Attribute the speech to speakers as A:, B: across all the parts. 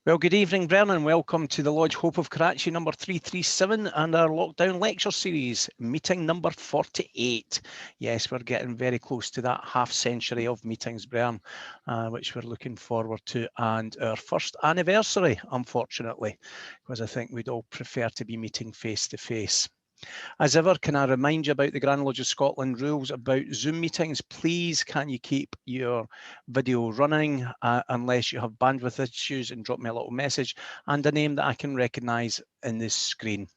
A: Well, good evening, Brennan. Welcome to the Lodge Hope of Karachi number 337 and our lockdown lecture series, meeting number 48. Yes, we're getting very close to that half century of meetings, Brennan, which we're looking forward to, and our first anniversary, unfortunately, because I think we'd all prefer to be meeting face to face. As ever, can I remind you about the Grand Lodge of Scotland rules about Zoom meetings? Please, can you keep your video running unless you have bandwidth issues, and drop me a little message and a name that I can recognise in this screen.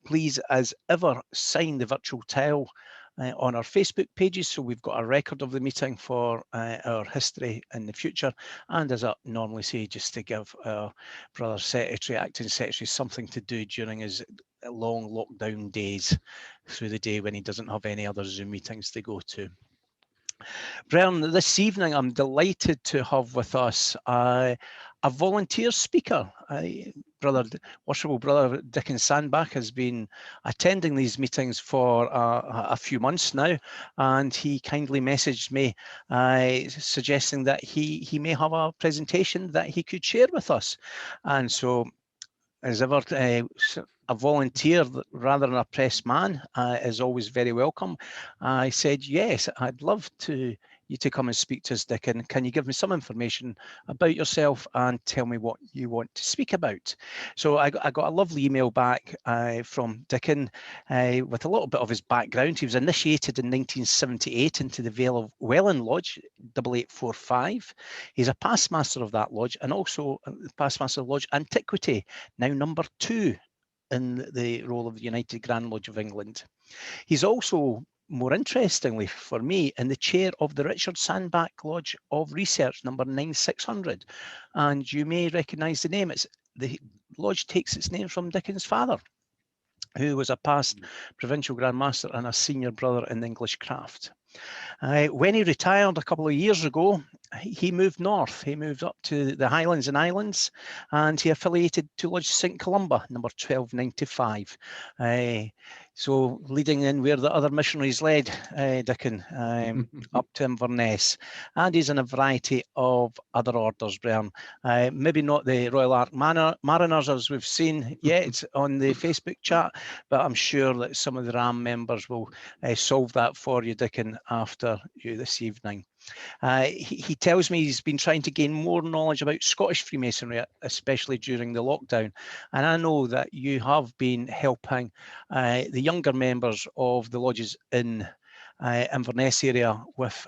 A: Please, as ever, sign the virtual tile on our Facebook pages, so we've got a record of the meeting for our history in the future. And as I normally say, just to give our brother secretary, acting secretary, something to do during his long lockdown days through the day when he doesn't have any other Zoom meetings to go to. Bren, this evening I'm delighted to have with us a volunteer speaker. Worshipful brother Dickon Sandbach has been attending these meetings for a few months now, and he kindly messaged me suggesting that he may have a presentation that he could share with us. And so, as ever, a volunteer rather than a press man is always very welcome. I said, yes, I'd love you to come and speak to us, Dickon. Can you give me some information about yourself and tell me what you want to speak about? So I got a lovely email back from Dickon with a little bit of his background. He was initiated in 1978 into the Vale of Welland Lodge, 8845. He's a past master of that lodge and also past master of Lodge Antiquity, now number 2 in the role of the United Grand Lodge of England. He's also, more interestingly for me, in the chair of the Richard Sandbach Lodge of Research, number 9600. And you may recognise the name. The lodge takes its name from Dickon's father, who was a past provincial Grand Master and a senior brother in the English craft. When he retired a couple of years ago, he moved north. He moved up to the Highlands and Islands, and he affiliated to Lodge St Columba, number 1295. So leading in where the other missionaries led, Dickon, up to Inverness. And he's in a variety of other orders, Brian. Maybe not the Royal Ark Mariners, as we've seen yet on the Facebook chat, but I'm sure that some of the RAM members will solve that for you, Dickon, after you this evening. He tells me he's been trying to gain more knowledge about Scottish Freemasonry, especially during the lockdown. And I know that you have been helping the younger members of the lodges in Inverness area with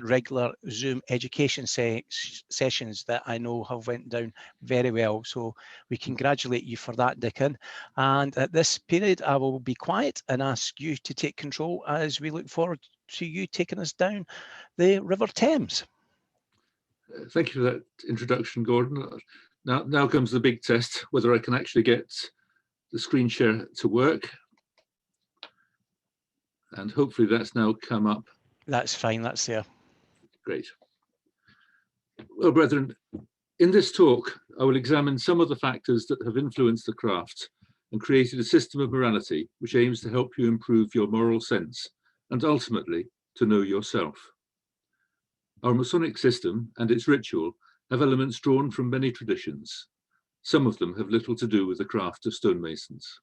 A: regular Zoom education sessions that I know have went down very well. So we congratulate you for that, Dickon. And at this period, I will be quiet and ask you to take control as we look forward to you taking us down the River Thames.
B: Thank you for that introduction, Gordon. Now comes the big test, whether I can actually get the screen share to work. And hopefully that's now come up.
A: That's fine, that's there.
B: Great. Well, brethren, in this talk, I will examine some of the factors that have influenced the craft and created a system of morality which aims to help you improve your moral sense and ultimately to know yourself. Our Masonic system and its ritual have elements drawn from many traditions. Some of them have little to do with the craft of stonemasons.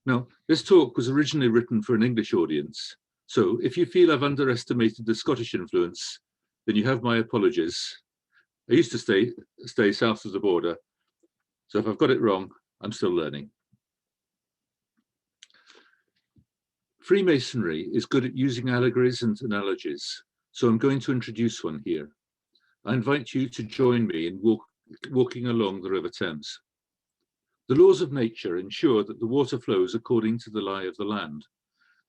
B: Now, this talk was originally written for an English audience, so if you feel I've underestimated the Scottish influence, then you have my apologies. I used to stay south of the border, so if I've got it wrong, I'm still learning. Freemasonry is good at using allegories and analogies, so I'm going to introduce one here. I invite you to join me in walking along the River Thames. The laws of nature ensure that the water flows according to the lie of the land,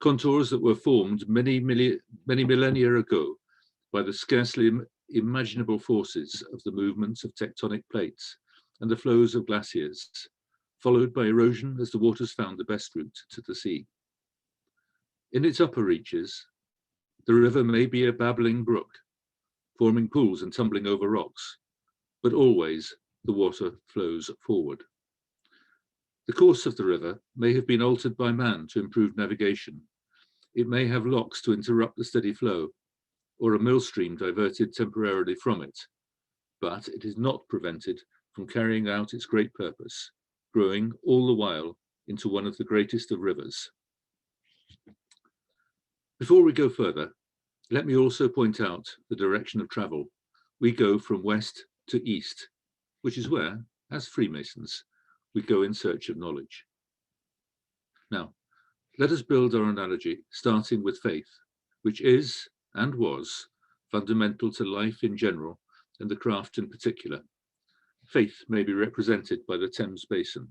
B: contours that were formed many millennia ago by the scarcely imaginable forces of the movements of tectonic plates and the flows of glaciers, followed by erosion as the waters found the best route to the sea. In its upper reaches, the river may be a babbling brook, forming pools and tumbling over rocks, but always the water flows forward. The course of the river may have been altered by man to improve navigation. It may have locks to interrupt the steady flow, or a mill stream diverted temporarily from it. but it is not prevented from carrying out its great purpose, growing all the while into one of the greatest of rivers. Before we go further, let me also point out the direction of travel. We go from west to east, which is where, as Freemasons, we go in search of knowledge. Now, let us build our analogy, starting with faith, which is and was fundamental to life in general and the craft in particular. Faith may be represented by the Thames basin.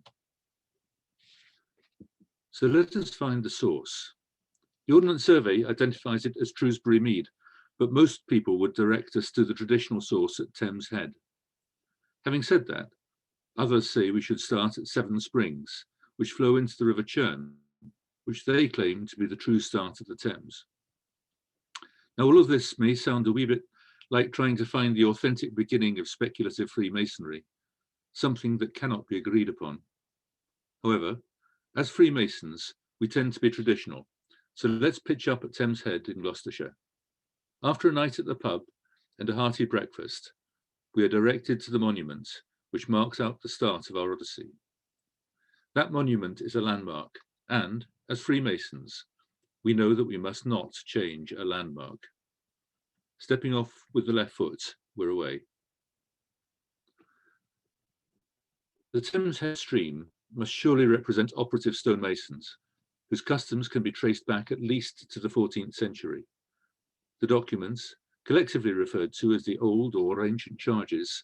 B: So let us find the source. The Ordnance Survey identifies it as Shrewsbury Mead, but most people would direct us to the traditional source at Thames Head. Having said that, others say we should start at Seven Springs, which flow into the River Churn, which they claim to be the true start of the Thames. Now, all of this may sound a wee bit like trying to find the authentic beginning of speculative Freemasonry, something that cannot be agreed upon. However, as Freemasons, we tend to be traditional, so let's pitch up at Thames Head in Gloucestershire. After a night at the pub and a hearty breakfast, we are directed to the monument, which marks out the start of our odyssey. That monument is a landmark, and as Freemasons, we know that we must not change a landmark. Stepping off with the left foot, we're away. The Thames Head stream must surely represent operative stonemasons, whose customs can be traced back at least to the 14th century. The documents, collectively referred to as the Old or Ancient Charges,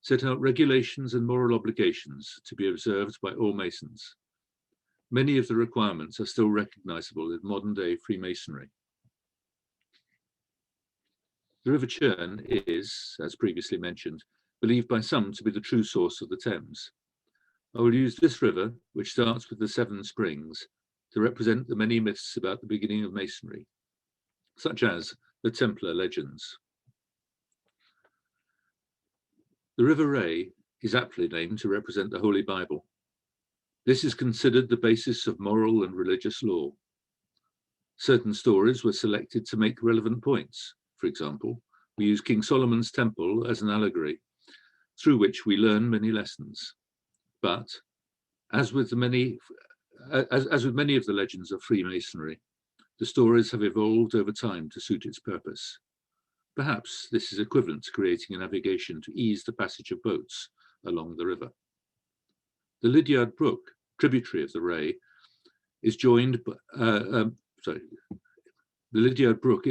B: set out regulations and moral obligations to be observed by all masons. Many of the requirements are still recognizable in modern-day Freemasonry. The River Churn is, as previously mentioned, believed by some to be the true source of the Thames. I will use this river, which starts with the Seven Springs, to represent the many myths about the beginning of Masonry, such as the Templar legends. The River Wye is aptly named to represent the Holy Bible. This is considered the basis of moral and religious law. Certain stories were selected to make relevant points. For example, we use King Solomon's Temple as an allegory, through which we learn many lessons. But, as with many of the legends of Freemasonry, the stories have evolved over time to suit its purpose. Perhaps this is equivalent to creating a navigation to ease the passage of boats along the river. The Lidyard Brook, tributary of the Wye, is joined. The Lidyard Brook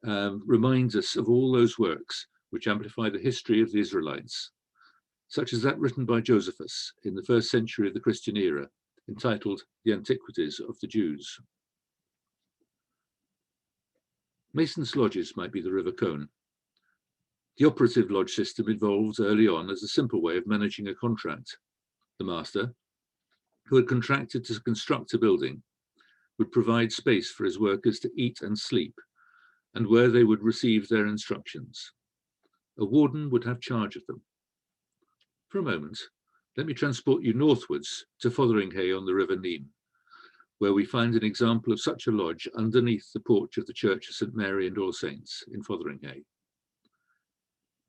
B: reminds us of all those works which amplify the history of the Israelites, such as that written by Josephus in the 1st century of the Christian era, entitled The Antiquities of the Jews. Masons' lodges might be the River Colne. The operative lodge system evolved early on as a simple way of managing a contract. The master, who had contracted to construct a building, would provide space for his workers to eat and sleep, and where they would receive their instructions. A warden would have charge of them. For a moment, let me transport you northwards to Fotheringhay on the River Nene, where we find an example of such a lodge underneath the porch of the Church of St Mary and All Saints in Fotheringhay.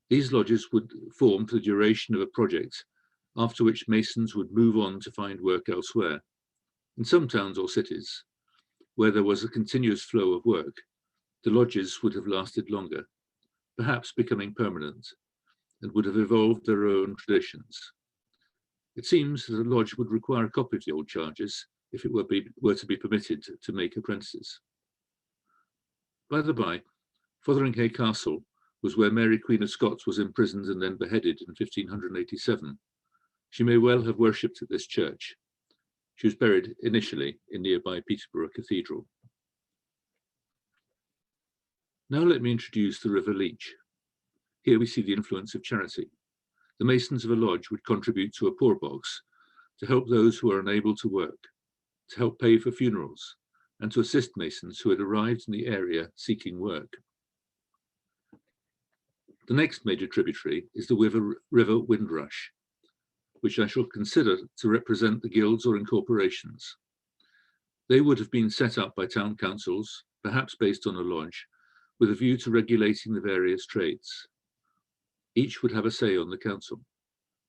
B: These lodges would form for the duration of a project, after which masons would move on to find work elsewhere. In some towns or cities, where there was a continuous flow of work, the lodges would have lasted longer, perhaps becoming permanent, and would have evolved their own traditions. It seems that a lodge would require a copy of the old charges if it were to be permitted to make apprentices. By the by, Fotheringhay Castle was where Mary Queen of Scots was imprisoned and then beheaded in 1587. She may well have worshipped at this church. She was buried initially in nearby Peterborough Cathedral. Now let me introduce the River Leach. Here we see the influence of charity. The masons of a lodge would contribute to a poor box to help those who are unable to work, to help pay for funerals, and to assist masons who had arrived in the area seeking work. The next major tributary is the River Windrush, which I shall consider to represent the guilds or incorporations. They would have been set up by town councils, perhaps based on a lodge, with a view to regulating the various trades. Each would have a say on the council.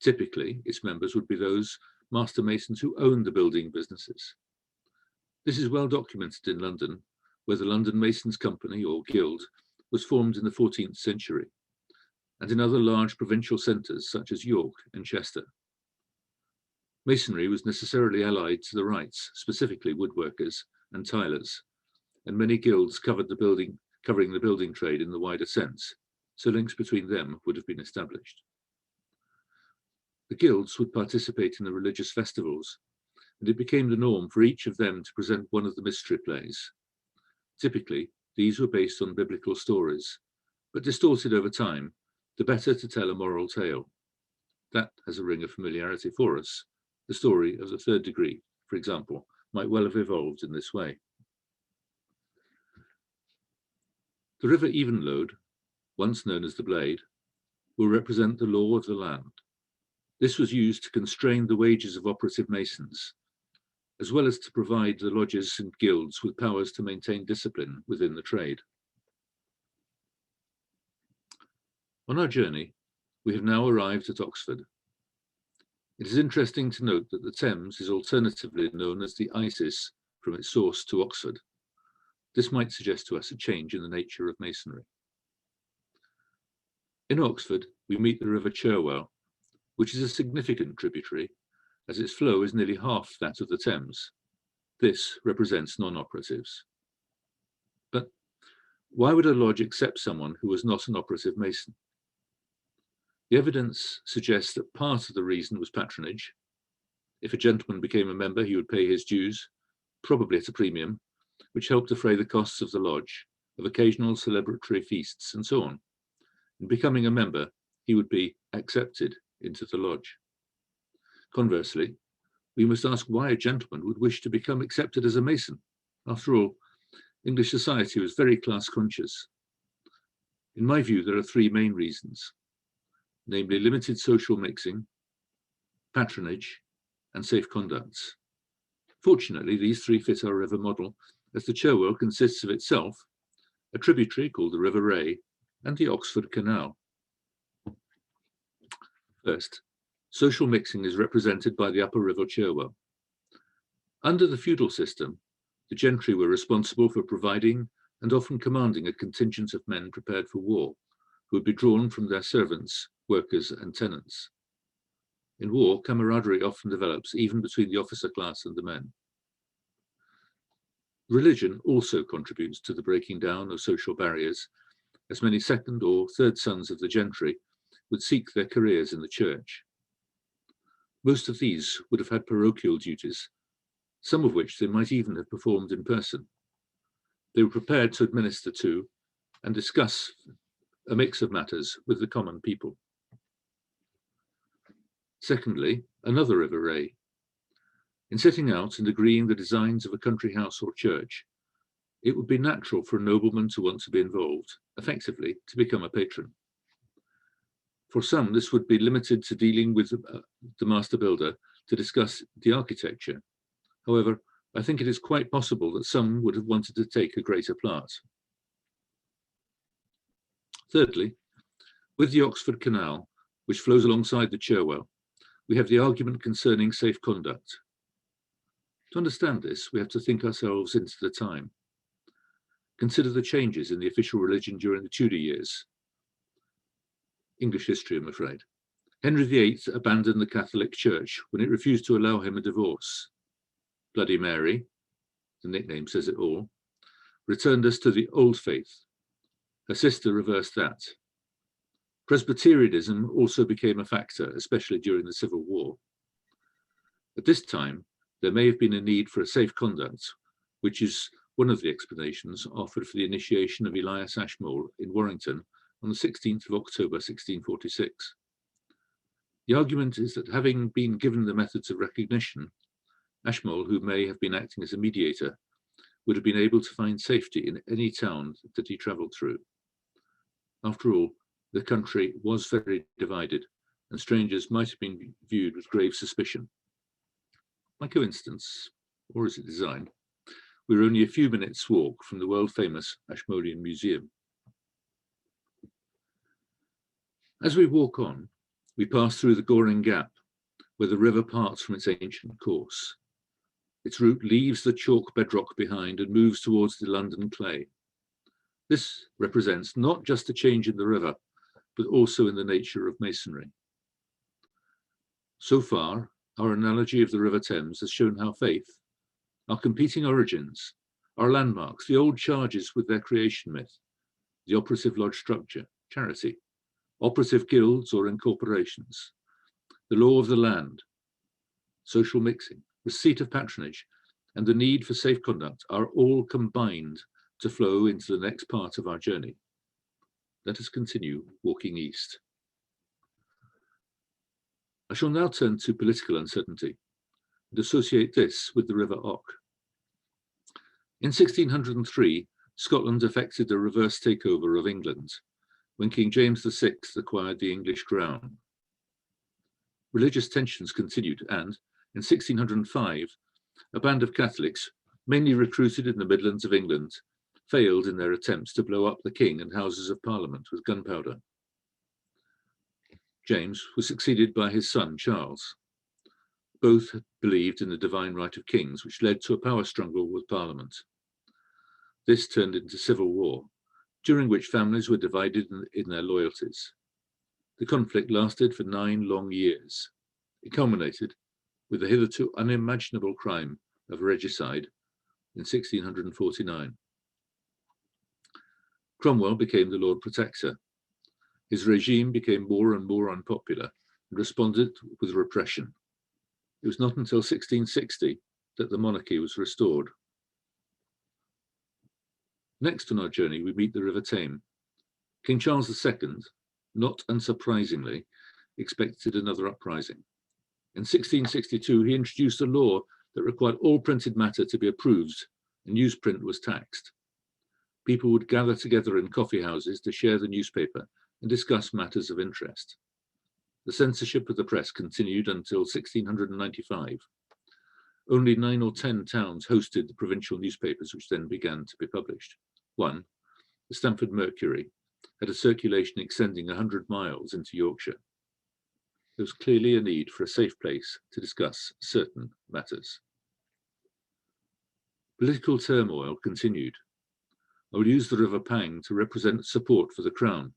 B: Typically, its members would be those master masons who owned the building businesses. This is well documented in London, where the London Masons Company, or Guild, was formed in the 14th century, and in other large provincial centres such as York and Chester. Masonry was necessarily allied to the Wrights, specifically woodworkers and tilers, and many guilds covering the building trade in the wider sense, so links between them would have been established. The guilds would participate in the religious festivals, and it became the norm for each of them to present one of the mystery plays. Typically, these were based on biblical stories, but distorted over time, the better to tell a moral tale. That has a ring of familiarity for us. The story of the third degree, for example, might well have evolved in this way. The River Evenlode, once known as the Blade, will represent the law of the land. This was used to constrain the wages of operative masons, as well as to provide the lodges and guilds with powers to maintain discipline within the trade. On our journey, we have now arrived at Oxford. It is interesting to note that the Thames is alternatively known as the Isis from its source to Oxford. This might suggest to us a change in the nature of masonry. In Oxford, we meet the River Cherwell, which is a significant tributary, as its flow is nearly half that of the Thames. This represents non-operatives. But why would a lodge accept someone who was not an operative mason? The evidence suggests that part of the reason was patronage. If a gentleman became a member, he would pay his dues, probably at a premium, which helped defray the costs of the lodge, of occasional celebratory feasts, and so on. In becoming a member, he would be accepted into the lodge. Conversely, we must ask why a gentleman would wish to become accepted as a mason. After all, English society was very class conscious. In my view, there are three main reasons, namely limited social mixing, patronage, and safe conducts. Fortunately, these three fit our river model, as the Cherwell consists of itself, a tributary called the River Wye, and the Oxford Canal. First, social mixing is represented by the Upper River Cherwell. Under the feudal system, the gentry were responsible for providing and often commanding a contingent of men prepared for war, who would be drawn from their servants, workers, and tenants. In war, camaraderie often develops even between the officer class and the men. Religion also contributes to the breaking down of social barriers, as many second or third sons of the gentry would seek their careers in the church. Most of these would have had parochial duties, some of which they might even have performed in person. They were prepared to administer to and discuss a mix of matters with the common people. Secondly, another River Wye. In setting out and agreeing the designs of a country house or church, it would be natural for a nobleman to want to be involved, effectively to become a patron. For some, this would be limited to dealing with the master builder to discuss the architecture. However, I think it is quite possible that some would have wanted to take a greater part. Thirdly, with the Oxford Canal, which flows alongside the Cherwell, we have the argument concerning safe conduct. To understand this, we have to think ourselves into the time. Consider the changes in the official religion during the Tudor years. English history, I'm afraid. Henry VIII abandoned the Catholic Church when it refused to allow him a divorce. Bloody Mary, the nickname says it all, returned us to the old faith. Her sister reversed that. Presbyterianism also became a factor, especially during the Civil War. At this time, there may have been a need for a safe conduct, which is one of the explanations offered for the initiation of Elias Ashmole in Warrington on the 16th of October 1646. The argument is that having been given the methods of recognition, Ashmole, who may have been acting as a mediator, would have been able to find safety in any town that he travelled through. After all, the country was very divided, and strangers might have been viewed with grave suspicion. By coincidence, or is it design, we were only a few minutes' walk from the world-famous Ashmolean Museum. As we walk on, we pass through the Goring Gap, where the river parts from its ancient course. Its route leaves the chalk bedrock behind and moves towards the London clay. This represents not just a change in the river, but also in the nature of masonry. So far, our analogy of the River Thames has shown how faith, our competing origins, our landmarks, the old charges with their creation myth, the operative lodge structure, charity, operative guilds or incorporations, the law of the land, social mixing, receipt of patronage, and the need for safe conduct are all combined to flow into the next part of our journey. Let us continue walking east. I shall now turn to political uncertainty and associate this with the River Ock. In 1603, Scotland effected a reverse takeover of England when King James VI acquired the English crown. Religious tensions continued, and in 1605, a band of Catholics, mainly recruited in the Midlands of England, failed in their attempts to blow up the king and houses of parliament with gunpowder. James was succeeded by his son, Charles. Both believed in the divine right of kings, which led to a power struggle with parliament. This turned into civil war, during which families were divided in their loyalties. The conflict lasted for 9 long years. It culminated with the hitherto unimaginable crime of regicide in 1649. Cromwell became the Lord Protector. His regime became more and more unpopular and responded with repression. It was not until 1660 that the monarchy was restored. Next on our journey, we meet the River Thames. King Charles II, not unsurprisingly, expected another uprising. In 1662, he introduced a law that required all printed matter to be approved, and newsprint was taxed. People would gather together in coffee houses to share the newspaper and discuss matters of interest. The censorship of the press continued until 1695. Only 9 or 10 towns hosted the provincial newspapers, which then began to be published. One, the Stamford Mercury, had a circulation extending 100 miles into Yorkshire. There was clearly a need for a safe place to discuss certain matters. Political turmoil continued. I will use the River Pang to represent support for the Crown.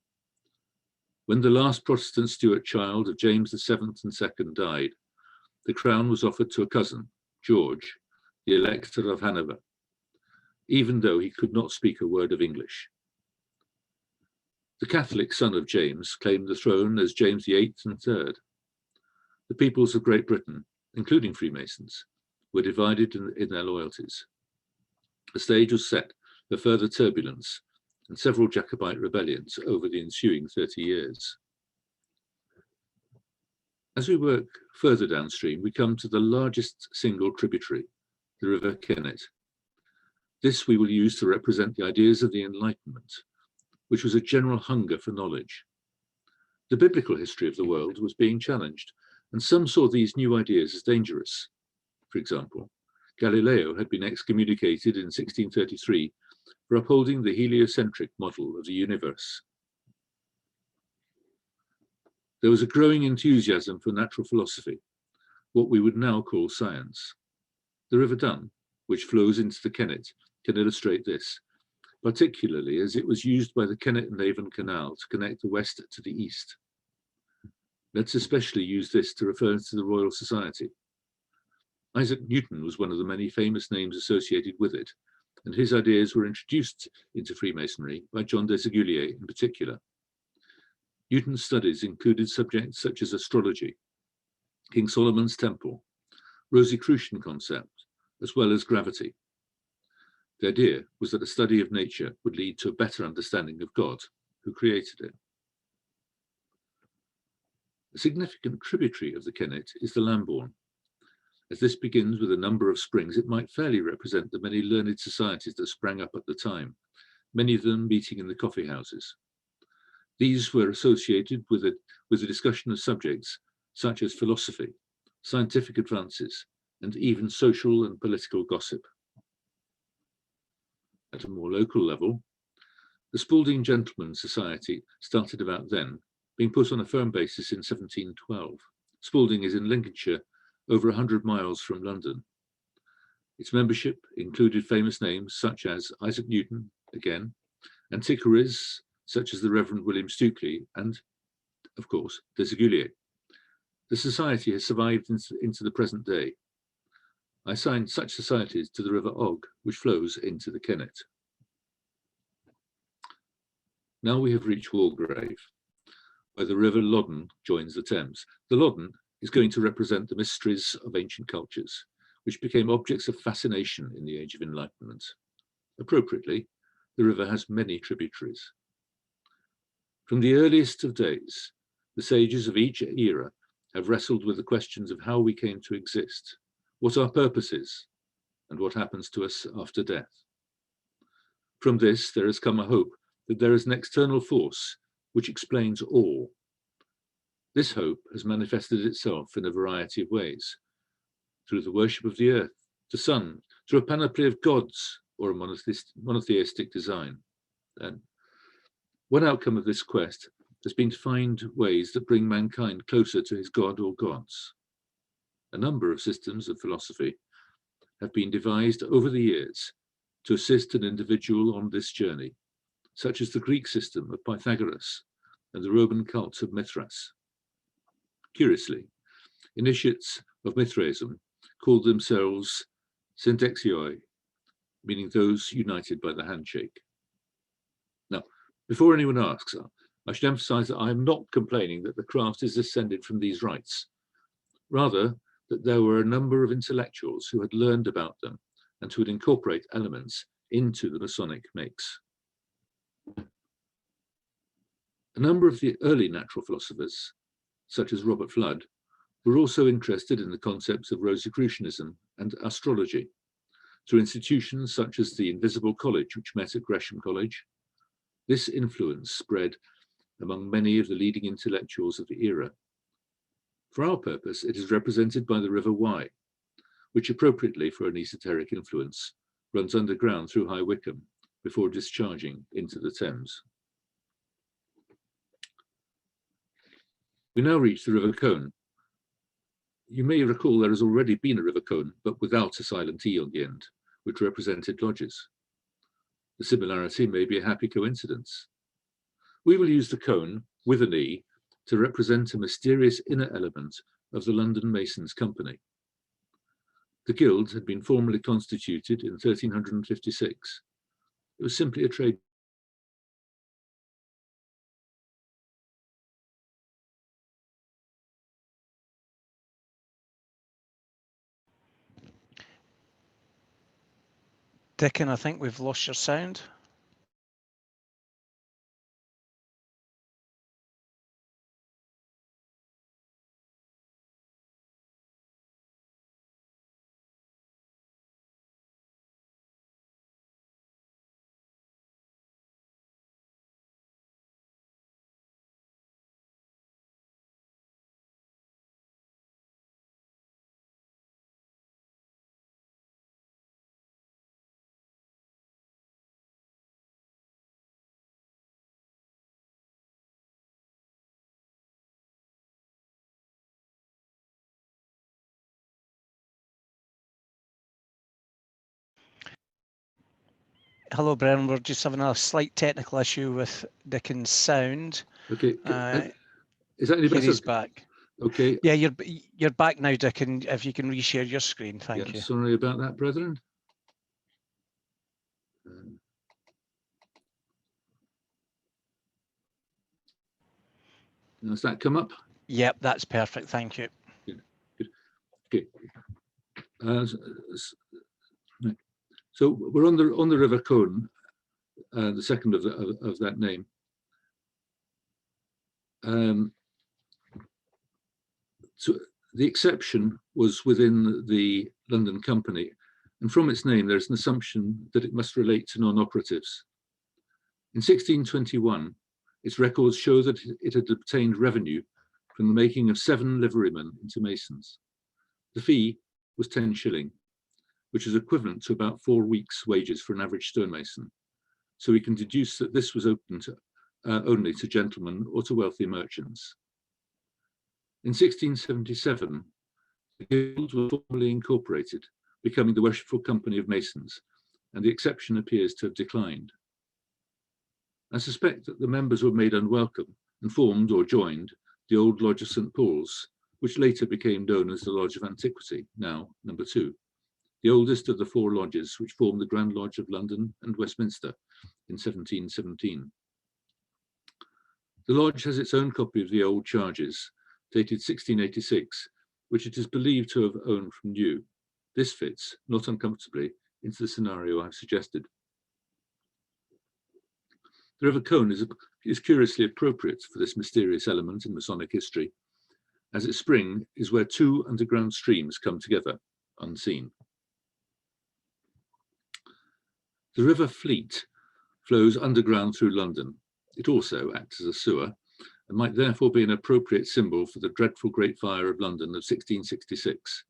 B: When the last Protestant Stuart child of James VII and II died, the Crown was offered to a cousin, George, the Elector of Hanover, even though he could not speak a word of English. The Catholic son of James claimed the throne as James VIII and III. The peoples of Great Britain, including Freemasons, were divided in their loyalties. The stage was set for further turbulence and several Jacobite rebellions over the ensuing 30 years. As we work further downstream, we come to the largest single tributary, the River Kennet. This we will use to represent the ideas of the Enlightenment, which was a general hunger for knowledge. The biblical history of the world was being challenged, and some saw these new ideas as dangerous. For example, Galileo had been excommunicated in 1633 for upholding the heliocentric model of the universe. There was a growing enthusiasm for natural philosophy, what we would now call science. The River Dun, which flows into the Kennet, can illustrate this, particularly as it was used by the Kennet and Avon Canal to connect the west to the east. Let's especially use this to refer to the Royal Society. Isaac Newton was one of the many famous names associated with it, and his ideas were introduced into Freemasonry by John de Segulier in particular. Newton's studies included subjects such as astrology, King Solomon's Temple, Rosicrucian concept, as well as gravity. The idea was that the study of nature would lead to a better understanding of God, who created it. A significant tributary of the Kennet is the Lambourn. As this begins with a number of springs, it might fairly represent the many learned societies that sprang up at the time, many of them meeting in the coffee houses. These were associated with the discussion of subjects such as philosophy, scientific advances, and even social and political gossip. At a more local level, the Spalding Gentlemen's Society started about then being put on a firm basis in 1712. Spalding is in Lincolnshire, over 100 miles from London. Its membership included famous names such as Isaac Newton, again, antiquaries such as the Reverend William Stukely, and, of course, Desaguliers. The society has survived into the present day. I assigned such societies to the River Ock, which flows into the Kennet. Now we have reached Walgrave, where the River Loddon joins the Thames. The Loddon is going to represent the mysteries of ancient cultures, which became objects of fascination in the Age of Enlightenment. Appropriately, the river has many tributaries. From the earliest of days, the sages of each era have wrestled with the questions of how we came to exist, what our purpose is, and what happens to us after death. From this, there has come a hope that there is an external force which explains all. This hope has manifested itself in a variety of ways, through the worship of the earth, the sun, through a panoply of gods, or a monotheistic design. And one outcome of this quest has been to find ways that bring mankind closer to his god or gods. A number of systems of philosophy have been devised over the years to assist an individual on this journey, such as the Greek system of Pythagoras and the Roman cult of Mithras. Curiously, initiates of Mithraism called themselves syndexioi, meaning those united by the handshake. Now, before anyone asks, I should emphasize that I am not complaining that the craft is descended from these rites, rather that there were a number of intellectuals who had learned about them and who would incorporate elements into the Masonic makes. A number of the early natural philosophers, such as Robert Flood, were also interested in the concepts of Rosicrucianism and astrology through institutions such as the Invisible College, which met at Gresham College. This influence spread among many of the leading intellectuals of the era. For our purpose, it is represented by the River Wye, which appropriately for an esoteric influence runs underground through High Wycombe before discharging into the Thames. We now reach the River Colne. You may recall there has already been a River Colne, but without a silent E on the end, which represented lodges. The similarity may be a happy coincidence. We will use the Colne with an E to represent a mysterious inner element of the London Masons' Company. The guild had been formally constituted in 1356. It was simply a trade.
A: Dickon, I think we've lost your sound. Hello, Brennan. We're just having a slight technical issue with Dickon's sound.
B: Okay, is that any better?
A: He's back.
B: Okay.
A: Yeah, you're back now, Dickon. If you can reshare your screen, thank you.
B: Sorry about that, brethren. Does that come up?
A: Yep, that's perfect. Thank you.
B: Good. Okay. So we're on the River Colne, the second of that name. So the exception was within the London Company, and from its name there's an assumption that it must relate to non-operatives. In 1621, its records show that it had obtained revenue from the making of 7 liverymen into masons. The fee was 10 shilling, which is equivalent to about 4 weeks' wages for an average stonemason. So we can deduce that this was open to only to gentlemen or to wealthy merchants. In 1677, the guilds were formally incorporated, becoming the Worshipful Company of Masons, and the exception appears to have declined. I suspect that the members were made unwelcome and formed or joined the old Lodge of St. Paul's, which later became known as the Lodge of Antiquity, now number 2, the oldest of the 4 lodges which formed the Grand Lodge of London and Westminster in 1717. The lodge has its own copy of the old charges, dated 1686, which it is believed to have owned from new. This fits, not uncomfortably, into the scenario I've suggested. The River Colne is curiously appropriate for this mysterious element in Masonic history, as its spring is where 2 underground streams come together, unseen. The River Fleet flows underground through London. It also acts as a sewer, and might therefore be an appropriate symbol for the dreadful Great Fire of London of 1666,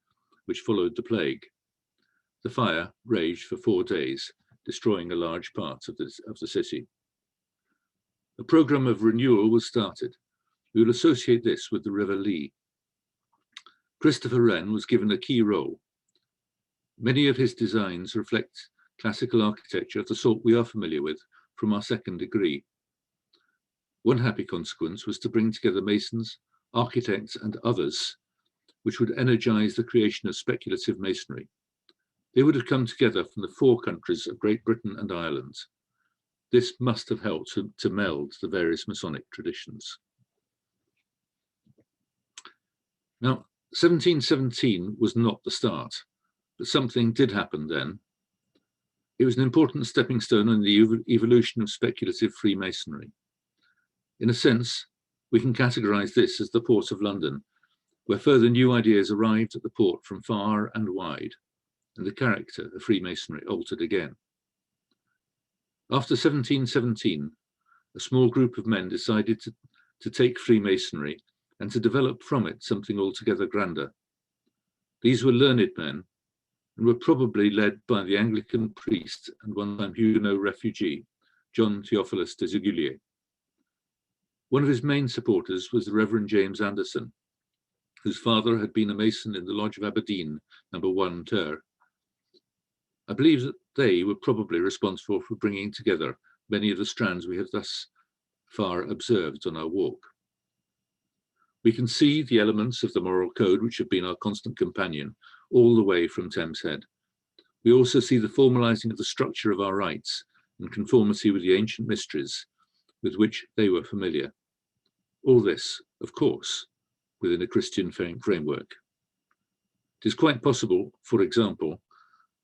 B: which followed the plague. The fire raged for 4 days, destroying a large part of the city. A programme of renewal was started. We will associate this with the River Lee. Christopher Wren was given a key role. Many of his designs reflect classical architecture of the sort we are familiar with from our 2nd degree. One happy consequence was to bring together masons, architects, and others, which would energize the creation of speculative masonry. They would have come together from the 4 countries of Great Britain and Ireland. This must have helped to meld the various Masonic traditions. Now, 1717 was not the start, but something did happen then. It was an important stepping stone in the evolution of speculative Freemasonry. In a sense, we can categorize this as the Port of London, where further new ideas arrived at the port from far and wide, and the character of Freemasonry altered again. After 1717, a small group of men decided to take Freemasonry and to develop from it something altogether grander. These were learned men and were probably led by the Anglican priest and one-time Huguenot refugee, John Theophilus de Zugulier. One of his main supporters was the Reverend James Anderson, whose father had been a mason in the Lodge of Aberdeen, number 1 Ter. I believe that they were probably responsible for bringing together many of the strands we have thus far observed on our walk. We can see the elements of the moral code which have been our constant companion all the way from Thames Head. We also see the formalizing of the structure of our rites in conformity with the ancient mysteries with which they were familiar. All this, of course, within a Christian framework. It is quite possible, for example,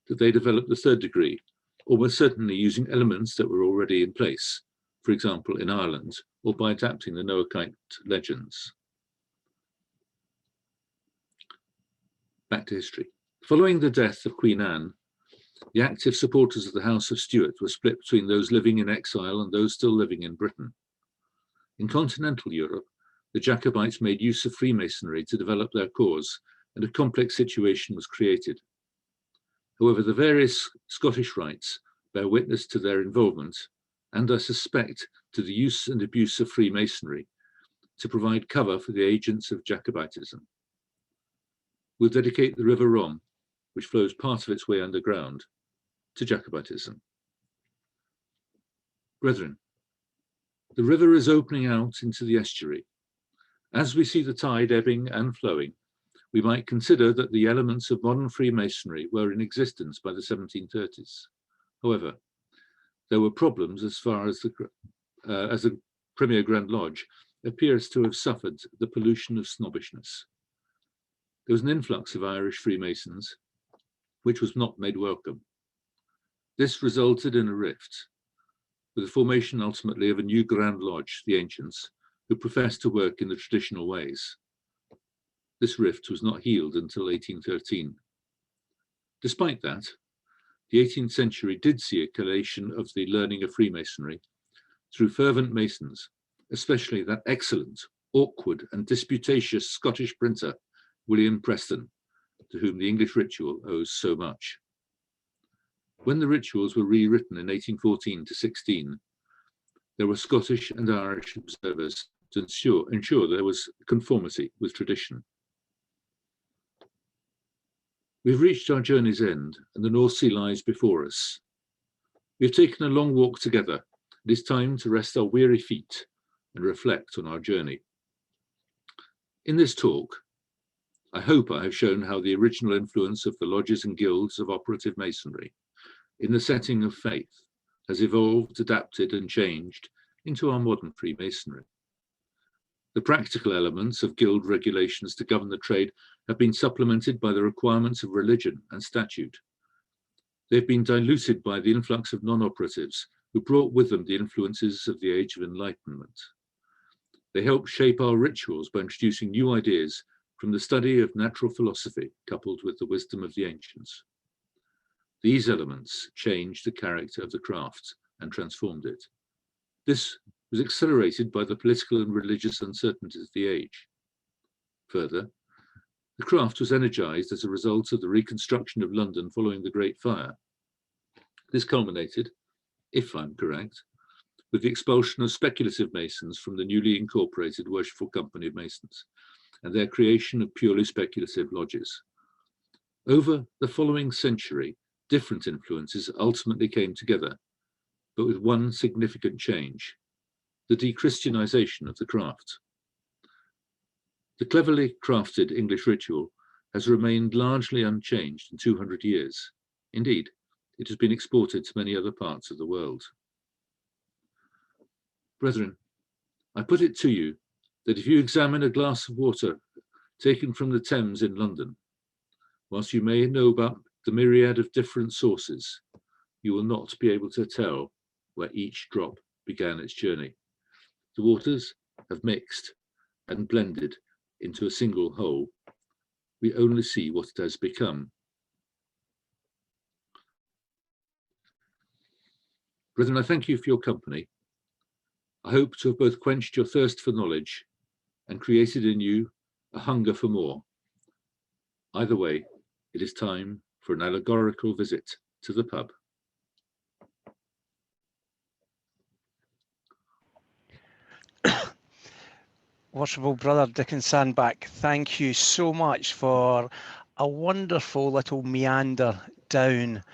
B: that they developed the 3rd degree, almost certainly using elements that were already in place, for example, in Ireland, or by adapting the Noahite legends. Back to history. Following the death of Queen Anne, the active supporters of the House of Stuart were split between those living in exile and those still living in Britain. In continental Europe, the Jacobites made use of Freemasonry to develop their cause, and a complex situation was created. However, the various Scottish rites bear witness to their involvement, and I suspect to the use and abuse of Freemasonry to provide cover for the agents of Jacobitism. We'll dedicate the River Rom, which flows part of its way underground, to Jacobitism. Brethren, the river is opening out into the estuary. As we see the tide ebbing and flowing, we might consider that the elements of modern Freemasonry were in existence by the 1730s. However, there were problems as far as the Premier Grand Lodge appears to have suffered the pollution of snobbishness. There was an influx of Irish Freemasons, which was not made welcome. This resulted in a rift, with the formation ultimately of a new Grand Lodge, the Ancients, who professed to work in the traditional ways. This rift was not healed until 1813. Despite that, the 18th century did see a collation of the learning of Freemasonry through fervent Masons, especially that excellent, awkward, and disputatious Scottish printer, William Preston, to whom the English ritual owes so much. When the rituals were rewritten in 1814 to 16, there were Scottish and Irish observers to ensure there was conformity with tradition. We've reached our journey's end and the North Sea lies before us. We've taken a long walk together. It is time to rest our weary feet and reflect on our journey. In this talk, I hope I have shown how the original influence of the lodges and guilds of operative masonry in the setting of faith has evolved, adapted and changed into our modern Freemasonry. The practical elements of guild regulations to govern the trade have been supplemented by the requirements of religion and statute. They've been diluted by the influx of non-operatives who brought with them the influences of the Age of Enlightenment. They help shape our rituals by introducing new ideas from the study of natural philosophy coupled with the wisdom of the ancients. These elements changed the character of the craft and transformed it. This was accelerated by the political and religious uncertainties of the age. Further, the craft was energized as a result of the reconstruction of London following the Great Fire. This culminated, if I'm correct, with the expulsion of speculative masons from the newly incorporated Worshipful Company of Masons and their creation of purely speculative lodges. Over the following century, different influences ultimately came together, but with one significant change: the de-Christianization of the craft. The cleverly crafted English ritual has remained largely unchanged in 200 years. Indeed, it has been exported to many other parts of the world. Brethren, I put it to you that if you examine a glass of water taken from the Thames in London, whilst you may know about the myriad of different sources, you will not be able to tell where each drop began its journey. The waters have mixed and blended into a single whole. We only see what it has become. Brethren, I thank you for your company. I hope to have both quenched your thirst for knowledge and created in you a hunger for more. Either way, it is time for an allegorical visit to the pub.
A: Worshipful Brother Dickon Sandbach, thank you so much for a wonderful little meander down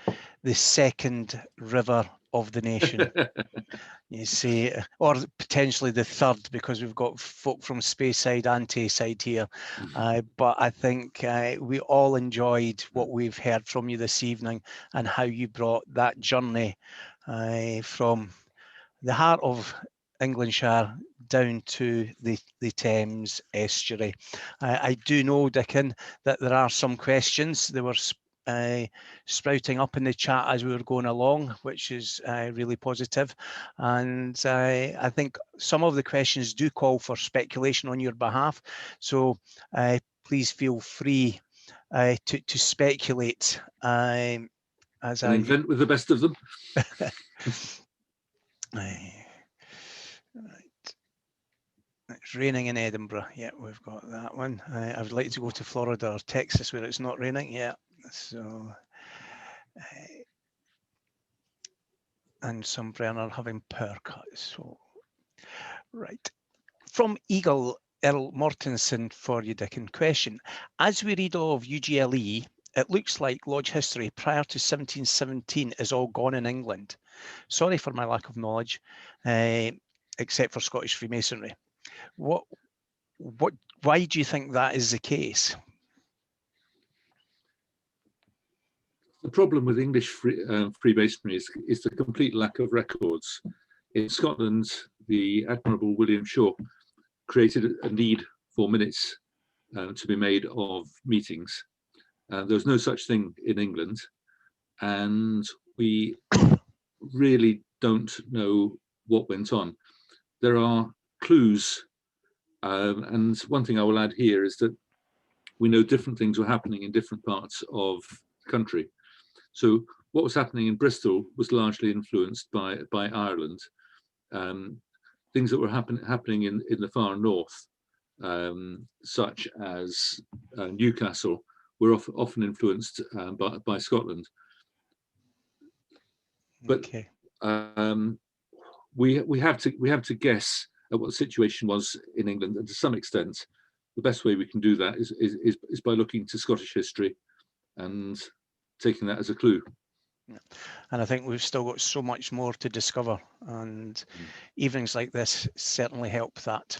A: the second river of the nation. You see, or potentially the third, because we've got folk from Speyside and Tayside here. But I think we all enjoyed what we've heard from you this evening and how you brought that journey from the heart of Englandshire down to the Thames Estuary. I do know, Dickon, that there are some questions. They were sprouting up in the chat as we were going along, which is really positive. And I think some of the questions do call for speculation on your behalf. So please feel free to speculate. As I
B: invent with the best of them.
A: Right. It's raining in Edinburgh. Yeah, we've got that one. I would like to go to Florida or Texas where it's not raining. Yeah. So, and some Brenner having power cuts. So, right. From Eagle Earl Mortensen for you, Dickon. Question: as we read of UGLE, it looks like lodge history prior to 1717 is all gone in England. Sorry for my lack of knowledge, except for Scottish Freemasonry. Why do you think that is the case?
B: The problem with English Freemasonry is the complete lack of records. In Scotland, the Admirable William Shaw created a need for minutes to be made of meetings. There was no such thing in England, and we really don't know what went on. There are clues, and one thing I will add here is that we know different things were happening in different parts of the country. So what was happening in Bristol was largely influenced by Ireland. Things that were happening in the far north, such as Newcastle, were often influenced by Scotland. But okay. we have to guess at what the situation was in England, and to some extent, the best way we can do that is by looking to Scottish history and taking that as a clue.
A: And I think we've still got so much more to discover, and evenings like this certainly help that.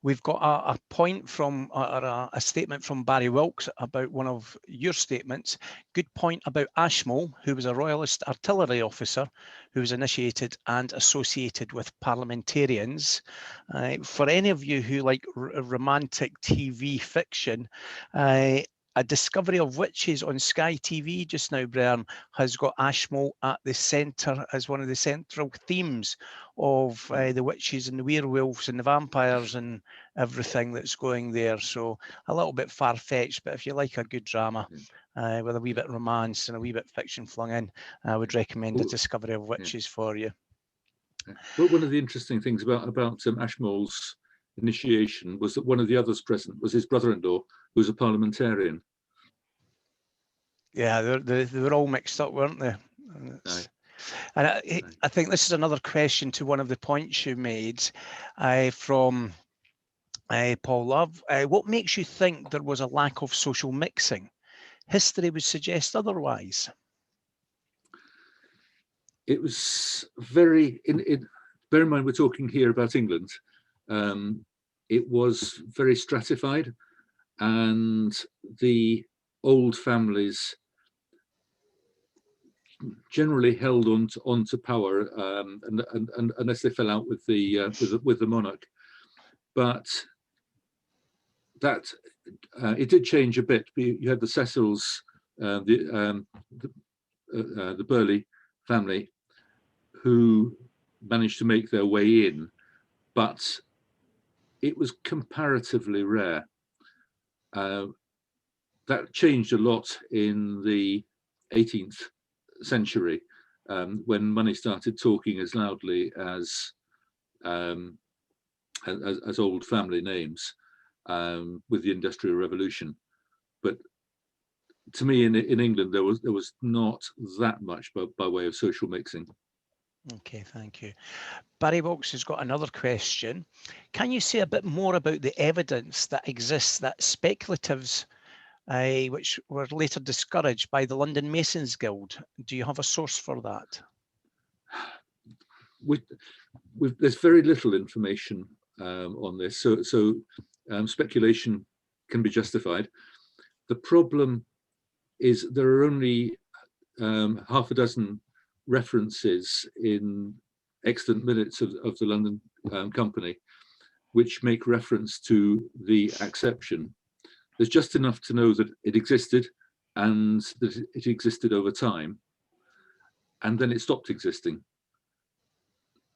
A: We've got a point from, or a statement from Barry Wilkes about one of your statements. Good point about Ashmole, who was a royalist artillery officer who was initiated and associated with parliamentarians. For any of you who like romantic TV fiction, a discovery of witches on Sky TV just now, Brian, has got Ashmole at the centre as one of the central themes of the witches and the werewolves and the vampires and everything that's going there. So a little bit far-fetched, but if you like a good drama with a wee bit of romance and a wee bit of fiction flung in, I would recommend a discovery of witches for you.
B: Well, one of the interesting things about Ashmole's initiation was that one of the others present was his brother-in-law, who was a parliamentarian.
A: Yeah, they were all mixed up, weren't they? And I think this is another question to one of the points you made from Paul Love. What makes you think there was a lack of social mixing? History would suggest otherwise.
B: It was very, bear in mind we're talking here about England, it was very stratified, and the old families generally held on to power, and unless they fell out with the monarch. But that it did change a bit. You had the Cecils, the Burley family, who managed to make their way in, but it was comparatively rare. That changed a lot in the 18th century, when money started talking as loudly as old family names, with the Industrial Revolution. But to me, in England, there was not that much by way of social mixing.
A: Okay, thank you. Barry Wilkes has got another question. Can you say a bit more about the evidence that exists that speculatives, which were later discouraged by the London Masons Guild? Do you have a source for that?
B: There's very little information on this, so speculation can be justified. The problem is there are only half a dozen references in extant minutes of the London Company which make reference to the acception. There's just enough to know that it existed and that it existed over time, and then it stopped existing.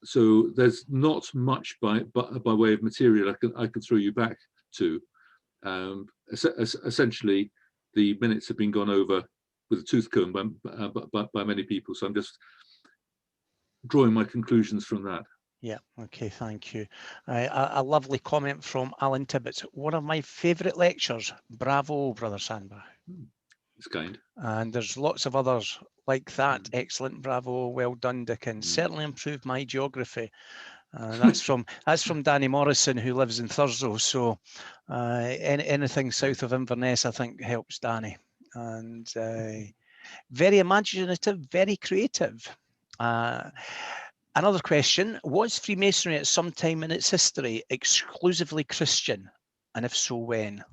B: So there's not much by way of material I can throw you back to. Essentially, the minutes have been gone over with a tooth comb by many people. So I'm just drawing my conclusions from that.
A: Yeah, okay, thank you. A lovely comment from Alan Tibbetts. One of my favourite lectures. Bravo, Brother Sandbach.
B: It's kind.
A: And there's lots of others like that. Excellent, bravo, well done, Dickon. Certainly improved my geography. That's from Danny Morrison, who lives in Thurso. So anything south of Inverness, I think, helps Danny. And very imaginative, very creative. Another question: was Freemasonry at some time in its history exclusively Christian, and if so, when?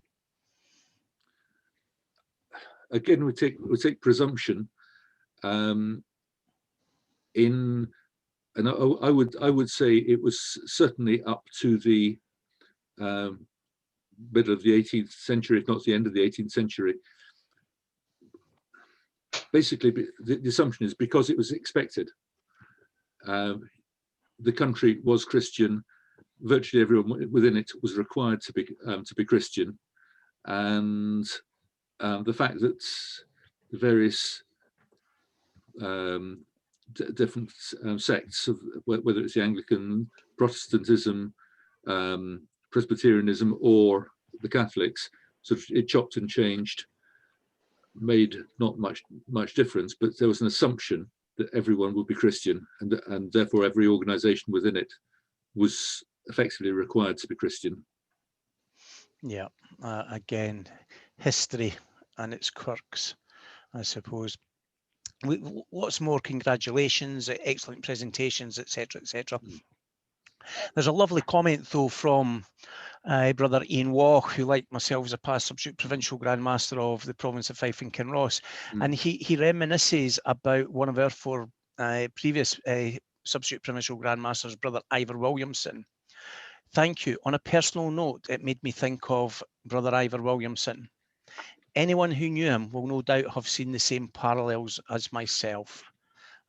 B: Again, we take presumption. I would say it was certainly up to the middle of the 18th century, if not the end of the 18th century. Basically, the assumption is because it was expected. The country was Christian. Virtually everyone within it was required to be Christian, and the fact that the various different sects of whether it's the Anglican, Protestantism, Presbyterianism, or the Catholics, sort of it chopped and changed, made not much difference, but there was an assumption that everyone would be Christian, and therefore every organisation within it was effectively required to be Christian.
A: Yeah, again, history and its quirks, I suppose. Lots more congratulations, excellent presentations, etc., etc. There's a lovely comment though from Brother Ian Waugh, who, like myself, is a past substitute provincial Grand Master of the province of Fife and Kinross, and he reminisces about one of our four previous substitute provincial Grand Masters, Brother Ivor Williamson. Thank you. On a personal note, it made me think of Brother Ivor Williamson. Anyone who knew him will no doubt have seen the same parallels as myself.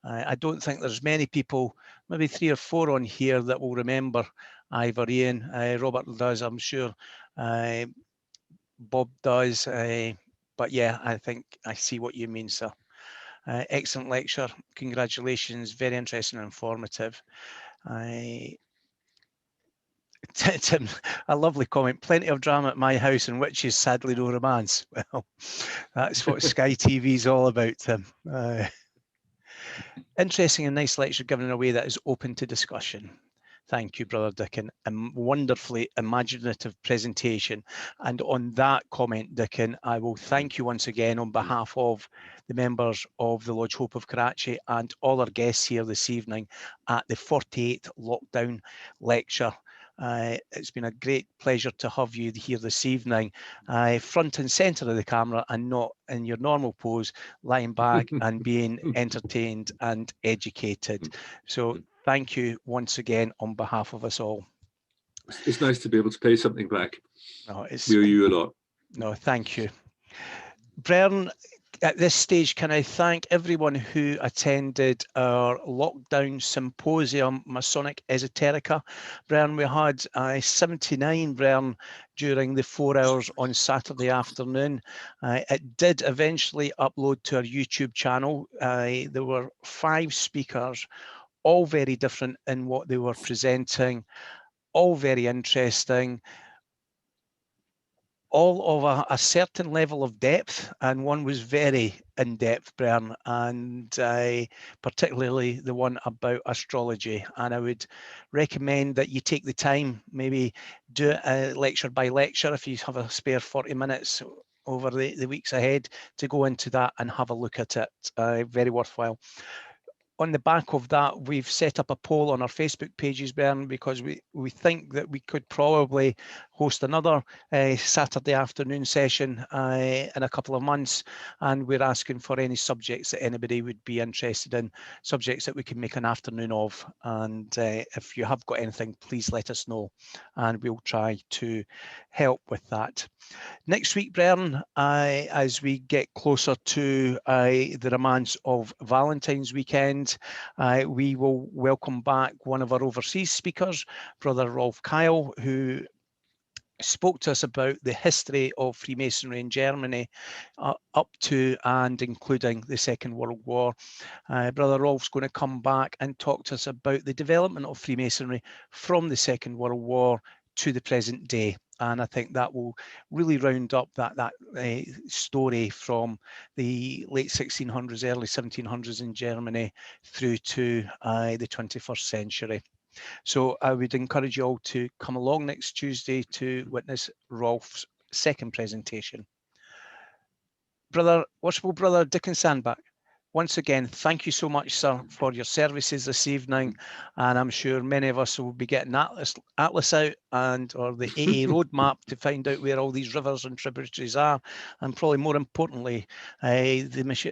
A: I don't think there's many people, maybe 3 or 4 on here, that will remember Ivor. Ian, Robert does, I'm sure. Bob does. But yeah, I think I see what you mean, sir. Excellent lecture. Congratulations. Very interesting and informative. Tim, a lovely comment. Plenty of drama at my house and witches, sadly no romance. Well, that's what Sky TV is all about, Tim. Interesting and nice lecture given in a way that is open to discussion. Thank you, Brother Dickon. A wonderfully imaginative presentation. And on that comment, Dickon, I will thank you once again on behalf of the members of the Lodge Hope of Karachi and all our guests here this evening at the 48th lockdown lecture. It's been a great pleasure to have you here this evening, front and centre of the camera and not in your normal pose, lying back and being entertained and educated. So thank you once again on behalf of us all.
B: It's nice to be able to pay something back.
A: No,
B: We owe you a lot.
A: No, thank you. Bren, at this stage, can I thank everyone who attended our lockdown symposium, Masonic Esoterica. Bren, we had 79, Bren, during the 4 hours on Saturday afternoon. It did eventually upload to our YouTube channel. There were 5 speakers, all very different in what they were presenting, all very interesting, all of a certain level of depth, and one was very in-depth, Bern, and particularly the one about astrology. And I would recommend that you take the time, maybe do it lecture by lecture if you have a spare 40 minutes over the weeks ahead to go into that and have a look at it. Very worthwhile. On the back of that, we've set up a poll on our Facebook pages, Bern, because we think that we could probably host another Saturday afternoon session in a couple of months, and we're asking for any subjects that anybody would be interested in, subjects that we can make an afternoon of. And if you have got anything, please let us know, and we'll try to help with that. Next week, Bern, as we get closer to the romance of Valentine's weekend, we will welcome back one of our overseas speakers, Brother Rolf Kyle, who spoke to us about the history of Freemasonry in Germany up to and including the Second World War. Brother Rolf's going to come back and talk to us about the development of Freemasonry from the Second World War to the present day. And I think that will really round up that story from the late 1600s, early 1700s in Germany through to the 21st century. So I would encourage you all to come along next Tuesday to witness Rolf's second presentation. Worshipful Brother Dickon Sandbach, once again, thank you so much, sir, for your services this evening. And I'm sure many of us will be getting Atlas out or the AA roadmap to find out where all these rivers and tributaries are. And probably more importantly, the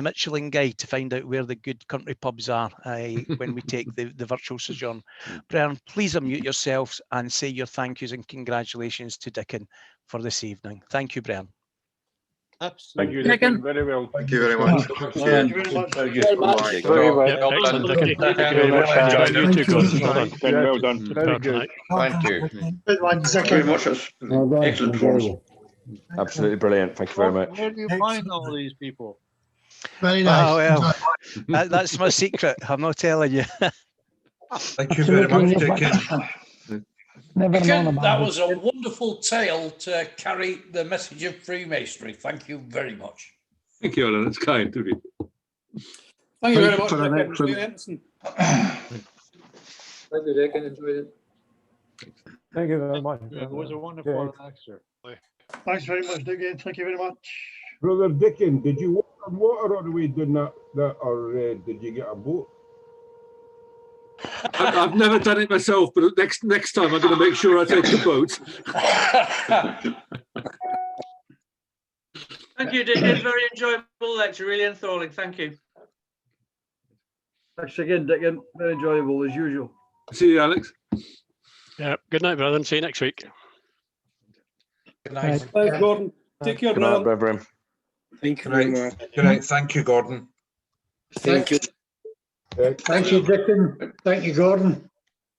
A: Michelin guide to find out where the good country pubs are when we take the virtual sojourn. Brian, please unmute yourselves and say your thank yous and congratulations to Dickon for this evening. Thank you, Brian.
C: Absolutely, Dickon. Very well.
D: Thank you very much.
C: Thank you very much.
D: Very much.
C: Very well.
E: Excellent, Dickon.
C: Thank
E: Thank you very much.
C: Enjoyed
E: You too, good. Well done.
C: Well done.
E: Very good.
D: Thank you.
F: Good one,
D: Thank you very much. Excellent performance.
G: Absolutely brilliant. Thank you very much.
C: Where do you find all these people?
F: Very nice.
A: Oh, well, that's my secret. I'm not telling you.
H: Thank you very much, Dickon.
I: Never known about that was a wonderful tale to carry the message of Freemasonry. Thank you very much.
B: Thank you, Alan. That's kind of you.
I: Thank you very
H: Thank you
I: much.
H: for an
I: Dickon.
H: excellent-
I: Brilliant.
E: Thank you, Dickon. Enjoyed it.
J: Thank you very much.
C: It was a wonderful lecture.
F: Thanks very much, Dickon. Thank you very much.
K: Brother Dickon, did you walk on water all the way doing that or did you get a boat?
B: I've never done it myself, but next time I'm going to make sure I take the boat.
E: Thank you, Dickon. Very enjoyable lecture, really enthralling. Thank you.
C: Thanks again, Dickon. Very enjoyable as usual.
B: See you, Alex.
L: Yeah. Good night, brother. See you next week.
I: Good night.
C: Thanks, Gordon. Take care,
G: Good night,
C: brother.
G: brethren.
H: Thank you very much. Good night. Thank you, Gordon.
D: Thank you.
F: Thank you, Dickon. Thank you, Gordon.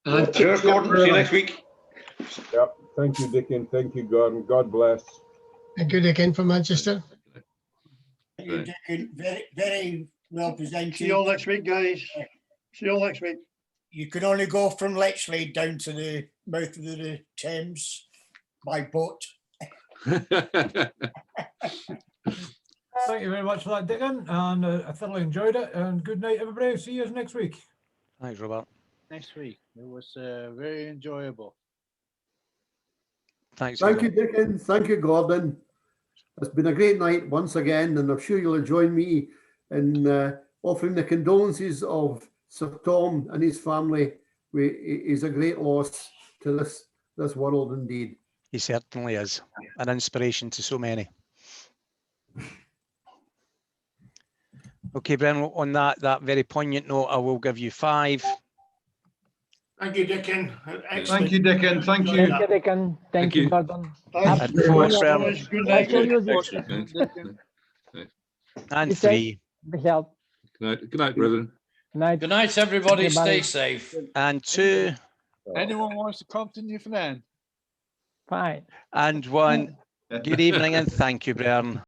F: And
D: Cheers, Gordon. See you next week.
K: Yep. Thank you, Dickon. Thank you, Gordon. God bless.
F: thank you, Dickon from Manchester.
M: Thank you, Dickon. Very, very well presented.
F: See you all next week, guys. See you all next week.
M: You can only go from Lechlade down to the mouth of the Thames by boat.
J: Thank you very much for that, Dickon, and I thoroughly enjoyed it. And good night, everybody. See you next week.
A: Thanks, Robert.
C: Next week. It was very enjoyable.
A: Thanks.
N: Thank
A: Robert.
N: you, Dickon. Thank you, Gordon. It's been a great night once again, and I'm sure you'll join me in offering the condolences of Sir Tom and his family. He's a great loss to this world indeed.
A: He certainly is an inspiration to so many. Okay, Bren, on that very poignant note, I will give you 5.
M: Thank you, Dickon.
H: Thank you, Dickon. Thank you.
J: Thank you, Dickon. Thank you, Gordon.
F: Thanks
A: And
F: very
A: 4,
F: much,
A: Bren.
F: boys. Good
J: Nice to
F: night.
J: meet you.
A: And 3.
J: Michelle.
B: Good night, brethren.
J: Night.
I: Good night, everybody.
J: Goodbye.
I: Stay safe.
A: And 2.
C: Anyone wants to come to Newfoundland?
J: Fine.
A: And 1. Good evening and thank you, Bren.